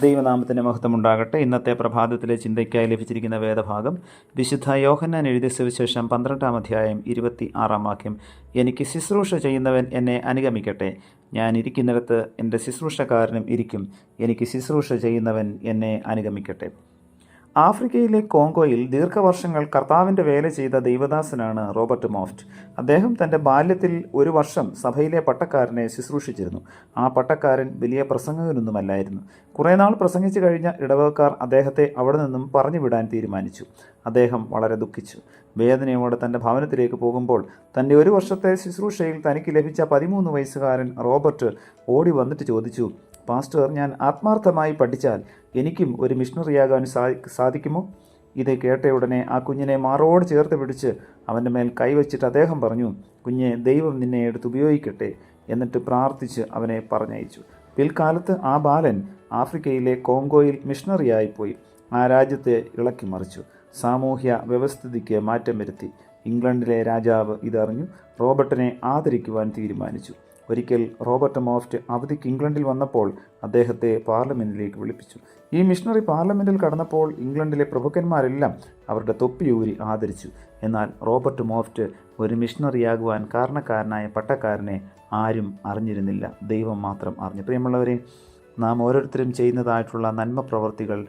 ദൈവനാമത്തിൻ്റെ മഹത്വമുണ്ടാകട്ടെ. ഇന്നത്തെ പ്രഭാതത്തിലെ ചിന്തയ്ക്കായി ലഭിച്ചിരിക്കുന്ന വേദഭാഗം വിശുദ്ധ യോഹന്നാൻ എഴുതിയ സുവിശേഷം 12-ാം അധ്യായം 26-ാം വാക്യം. എനിക്ക് ശുശ്രൂഷ ചെയ്യുന്നവൻ എന്നെ അനുഗമിക്കട്ടെ. ഞാൻ ഇരിക്കുന്നിടത്ത് എൻ്റെ ശുശ്രൂഷക്കാരനും ഇരിക്കും. എനിക്ക് ശുശ്രൂഷ ചെയ്യുന്നവൻ എന്നെ അനുഗമിക്കട്ടെ. ആഫ്രിക്കയിലെ കോങ്കോയിൽ ദീർഘവർഷങ്ങൾ കർത്താവിൻ്റെ വേല ചെയ്ത ദൈവദാസനാണ് റോബർട്ട് മോഫ്റ്റ്. അദ്ദേഹം തൻ്റെ ബാല്യത്തിൽ 1 വർഷം സഭയിലെ പട്ടക്കാരനെ ശുശ്രൂഷിച്ചിരുന്നു. ആ പട്ടക്കാരൻ വലിയ പ്രസംഗകനൊന്നുമല്ലായിരുന്നു. കുറേ നാൾ പ്രസംഗിച്ചു കഴിഞ്ഞ ഇടവകക്കാർ അദ്ദേഹത്തെ അവിടെ നിന്നും പറഞ്ഞു വിടാൻ തീരുമാനിച്ചു. അദ്ദേഹം വളരെ ദുഃഖിച്ചു. വേദനയോടെ തൻ്റെ ഭവനത്തിലേക്ക് പോകുമ്പോൾ തൻ്റെ 1 വർഷത്തെ ശുശ്രൂഷയിൽ തനിക്ക് ലഭിച്ച 13 വയസ്സുകാരൻ റോബർട്ട് ഓടി വന്നിട്ട് ചോദിച്ചു, പാസ്റ്റർ, ഞാൻ ആത്മാർത്ഥമായി പഠിച്ചാൽ എനിക്കും ഒരു മിഷണറിയാകാൻ സാധിക്കുമോ? ഇത് കേട്ടയുടനെ ആ കുഞ്ഞിനെ മാറോട് ചേർത്ത് പിടിച്ച് അവൻ്റെ മേൽ കൈവച്ചിട്ട് അദ്ദേഹം പറഞ്ഞു, കുഞ്ഞെ, ദൈവം നിന്നെ എടുത്ത് ഉപയോഗിക്കട്ടെ. എന്നിട്ട് പ്രാർത്ഥിച്ച് അവനെ പറഞ്ഞയച്ചു. പിൽക്കാലത്ത് ആ ബാലൻ ആഫ്രിക്കയിലെ കോങ്കോയിൽ മിഷണറിയായിപ്പോയി. ആ രാജ്യത്തെ ഇളക്കി മറിച്ചു. സാമൂഹ്യ വ്യവസ്ഥിതിക്ക് മാറ്റം വരുത്തി. ഇംഗ്ലണ്ടിലെ രാജാവ് ഇതറിഞ്ഞു റോബർട്ടിനെ ആദരിക്കുവാൻ തീരുമാനിച്ചു. ഒരിക്കൽ റോബർട്ട് മോഫ്റ്റ് അവധിക്ക് ഇംഗ്ലണ്ടിൽ വന്നപ്പോൾ അദ്ദേഹത്തെ പാർലമെൻറ്റിലേക്ക് വിളിപ്പിച്ചു. ഈ മിഷണറി പാർലമെൻറ്റിൽ കടന്നപ്പോൾ ഇംഗ്ലണ്ടിലെ പ്രഭുക്കന്മാരെല്ലാം അവരുടെ തൊപ്പിയൂരി ആദരിച്ചു. എന്നാൽ റോബർട്ട് മോഫ്റ്റ് ഒരു മിഷണറിയാകുവാൻ കാരണക്കാരനായ പട്ടക്കാരനെ ആരും അറിഞ്ഞിരുന്നില്ല. ദൈവം മാത്രം അറിഞ്ഞു. പ്രിയമുള്ളവരെ, നാം ഓരോരുത്തരും ചെയ്യുന്നതായിട്ടുള്ള നന്മ പ്രവർത്തികൾ,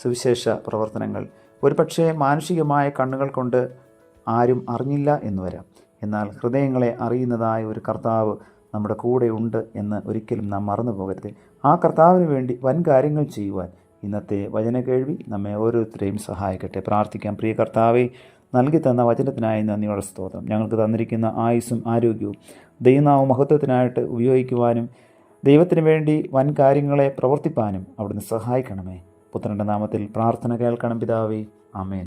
സുവിശേഷ പ്രവർത്തനങ്ങൾ ഒരുപക്ഷെ മാനുഷികമായ കണ്ണുകൾ കൊണ്ട് ആരും അറിഞ്ഞില്ല എന്ന് വരാം. എന്നാൽ ഹൃദയങ്ങളെ അറിയുന്നതായ ഒരു കർത്താവ് നമ്മുടെ കൂടെ ഉണ്ട് എന്ന് ഒരിക്കലും നാം മറന്നു പോകരുത്. ആ കർത്താവിന് വേണ്ടി വൻ കാര്യങ്ങൾ ചെയ്യുവാൻ ഇന്നത്തെ വചന കേൾവി നമ്മെ ഓരോരുത്തരെയും സഹായിക്കട്ടെ. പ്രാർത്ഥിക്കാം. പ്രിയ കർത്താവെ, നൽകി തന്ന വചനത്തിനായി നന്ദിയോടെ സ്തോത്രം. ഞങ്ങൾക്ക് തന്നിരിക്കുന്ന ആയുസ്സും ആരോഗ്യവും ദൈവനാമ മഹത്വത്തിനായിട്ട് ഉപയോഗിക്കുവാനും ദൈവത്തിന് വേണ്ടി വൻ കാര്യങ്ങളെ പ്രവർത്തിപ്പാനും അവിടുന്ന് സഹായിക്കണമേ. പുത്രൻ്റെ നാമത്തിൽ പ്രാർത്ഥന കേൾക്കണം പിതാവേ. ആമേൻ.